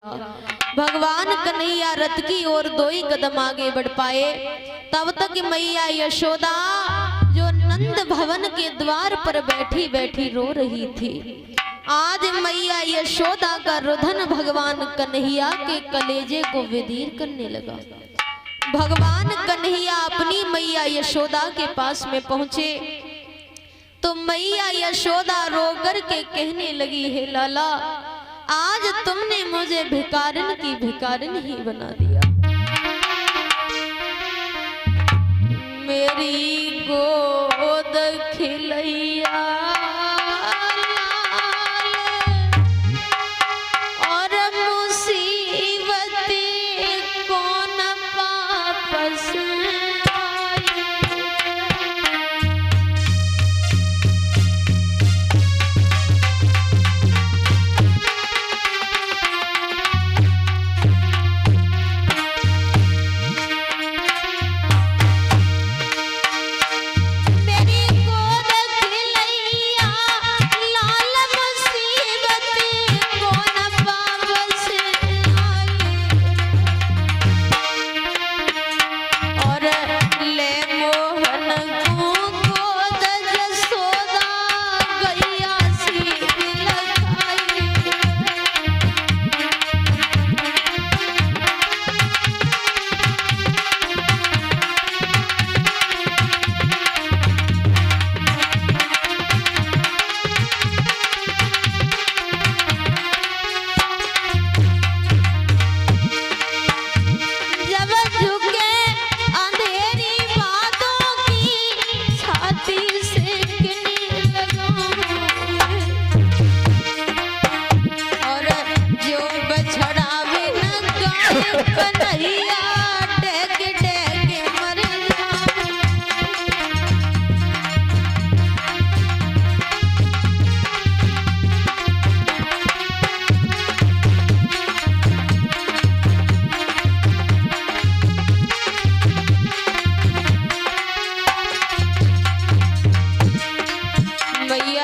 भगवान कन्हैया रथ की ओर 2 ही कदम आगे बढ़ पाए। तब तक मैया यशोदा जो नंद भवन के द्वार पर बैठी बैठी रो रही थी, आज मैया यशोदा का रुदन भगवान कन्हैया के कलेजे को विदीर करने लगा। भगवान कन्हैया अपनी मैया यशोदा के पास में पहुंचे तो मैया यशोदा रो कर के कहने लगी, हे लाला, आज तुमने मुझे भिखारिन की भिखारिन ही बना दिया। मेरी गोद खिलैया और मुसीबतें कौन वापस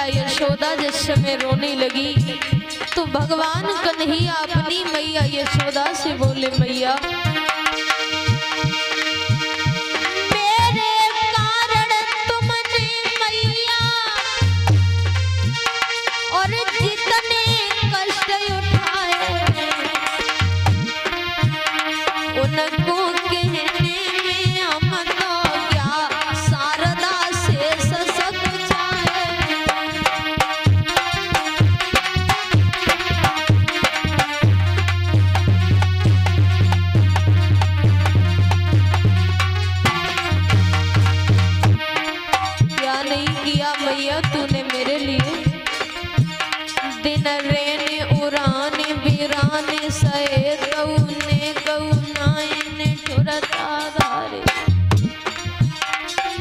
यशोदा जिस समय रोने लगी तो भगवान कन्हैया अपनी मैया यशोदा से बोले, मैया मेरे कारण तुमने मैया और जितने कष्ट उठाए उनको कहने में हम तो क्या शारदा से ससक मैया तूने मेरे लिए दिन रेने उराने बिराने सहे कौने कौनाने ठुरता धारे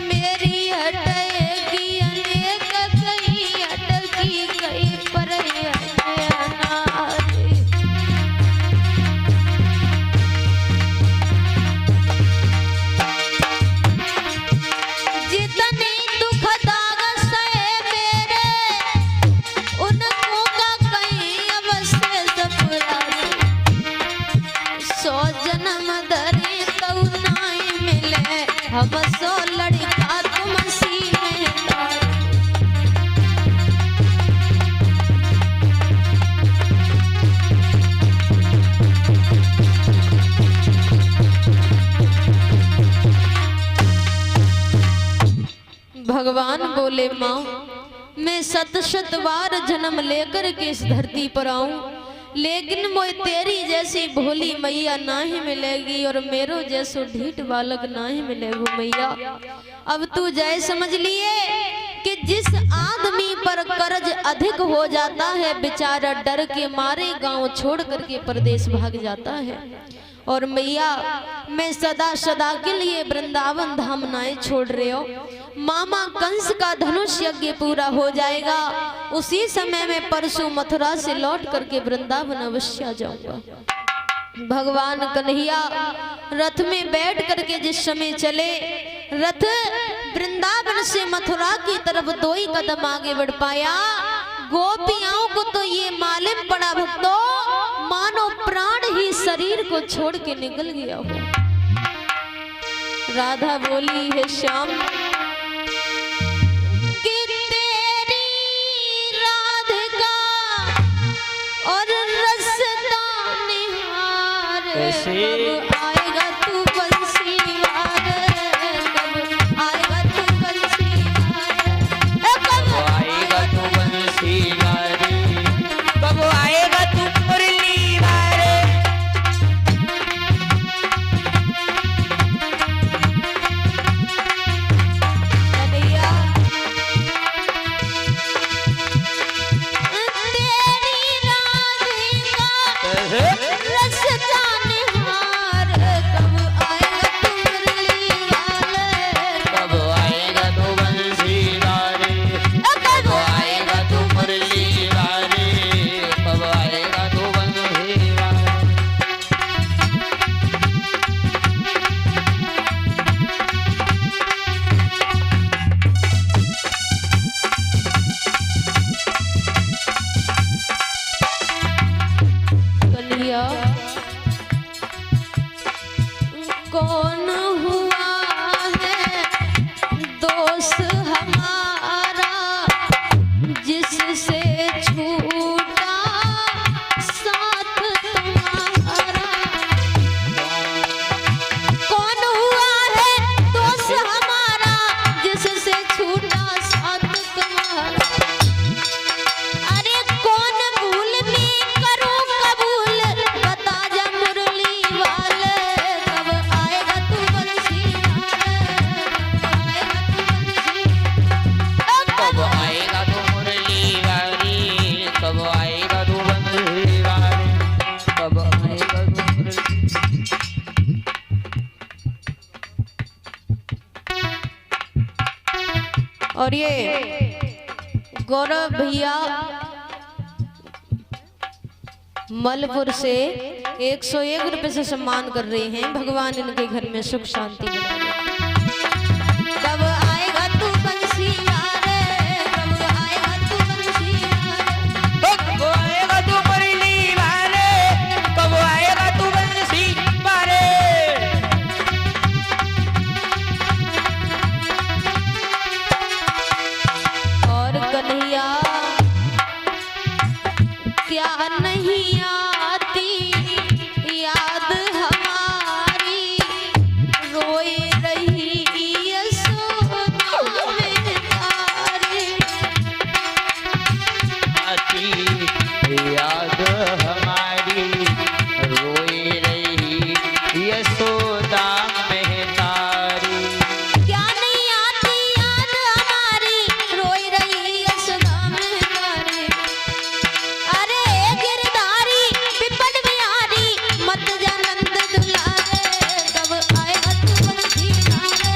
मेरी हटेगी अनेक कहीं अटकी गई पर जितने हम सो लड़का तुम सी में भगवान बोले, माँ मैं 7 बार जन्म लेकर के इस धरती पर आऊं, लेकिन मोए तेरी जैसी भोली मैया ना ही मिलेगी और मेरो जैसो ढीठ बालक ना ही मिलेगा। मैया अब तू जय समझ लिए कि जिस आदमी पर कर्ज अधिक हो जाता है बेचारा डर के मारे गांव छोड़ करके परदेश भाग जाता है। और मैया मैं सदा सदा के लिए वृंदावन धाम नाए छोड़ रहे हो, मामा कंस का धनुष यज्ञ पूरा हो जाएगा, उसी समय में परसों मथुरा से लौट करके वृंदावन अवश्य आ जाऊंगा। भगवान कन्हैया रथ में बैठ करके जिस समय चले, रथ वृंदावन से मथुरा की तरफ 2 ही कदम आगे बढ़ पाया। गोपियाओं को तो ये मालूम पड़ा भक्तों, मानो प्राण शरीर को छोड़ के निकल गया हो। राधा बोली है श्याम कि तेरी राधिका और रसता निहार कब आएगा तू बंसी वार, कब आएगा तू बंसी वार, कब आएगा तू बंसी वार, कब आएगा तू मुरली वार। कन्हैया तेरी राधिका रसता निहार कब आएगा तू मुरली वार, कब आएगा तू बंसी वार, कब आएगा तू मुरली वार, कब आएगा तू बंसी वार। कन्हैया कौन हुआ है दोस्त हमारा जिससे छूटा साथ तुम्हारा, कौन हुआ है दोस्त हमारा जिससे छूटा साथ तुम्हारा। अरे कौन भूल में करूं कबूल बता जा मुरली वाले, कब आएगा तू बंसी कब आएगा तू मुरली वारी, कब आएगा तू बंसी वारी, कब आएगा तू मुरली। और ये गौरव भैया मलपुर से 101 रुपए से सम्मान कर रहे हैं। भगवान इनके घर में सुख शांति बनाए। कब आएगा तू बंसी वारे, कब आएगा तू बंसी वारे, कब आएगा तू मुरली वारे, कब आएगा तू बंसी वारे। और कन्हैया क्या नहीं आती याद हमारी, रोए रही यशोदा में तारी। आती याद हमारी, रोई रही यशोदा में तारी। क्या नहीं आती याद हमारी, रोई रही यशोदा में तारी। अरे गिरधारी पिपल बिहारी मत जा नंद दुलारे, कब आएगा तू बंसी वारे,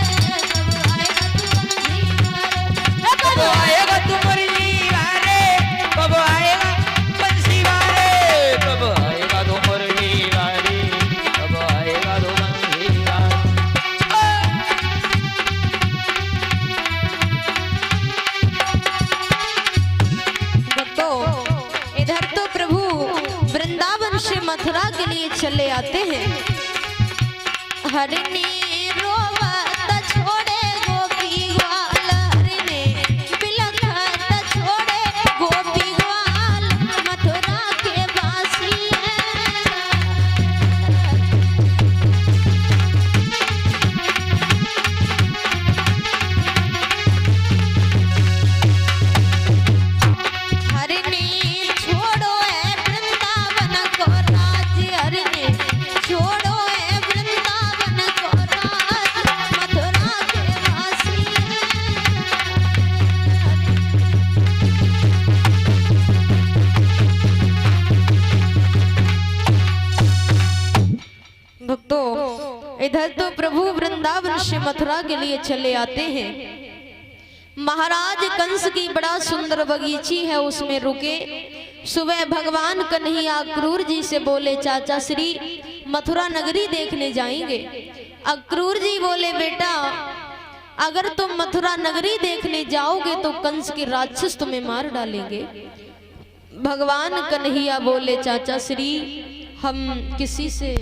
कब आएगा तू बंसी वारे, कब आएगा तू मुरली वारे, कब आएगा बंसी वारे, कब आएगा तू मुरली वारे, कब आएगा तू बंसी वारे। भक्तों इधर तो प्रभु वृंदावन से मथुरा के लिए चले आते हैं। हरिणी रोवत छोड़े गोपी ग्वाल, हरिणी बिलखत छोड़े गोपी ग्वाल, मथुरा के वासी हैं। हरिणी छोड़ो है वृंदावन को राज्य, हरिणी छोड़ो है वृंदावन को राज्य, मथुरा के वासी हैं। भक्तों इधर तो प्रभु वृंदावन से मथुरा के लिए चले आते हैं। महाराज कंस की बड़ा सुंदर बगीची है, उसमें रुके। सुबह भगवान कन्हैया क्रूर जी से बोले चाचा श्री मथुरा नगरी देखने जाएंगे। अक्रूर जी बोले बेटा अगर तुम मथुरा नगरी देखने जाओगे तो कंस के राक्षस तुम्हें मार डालेंगे। भगवान कन्हैया बोले चाचा श्री हम किसी से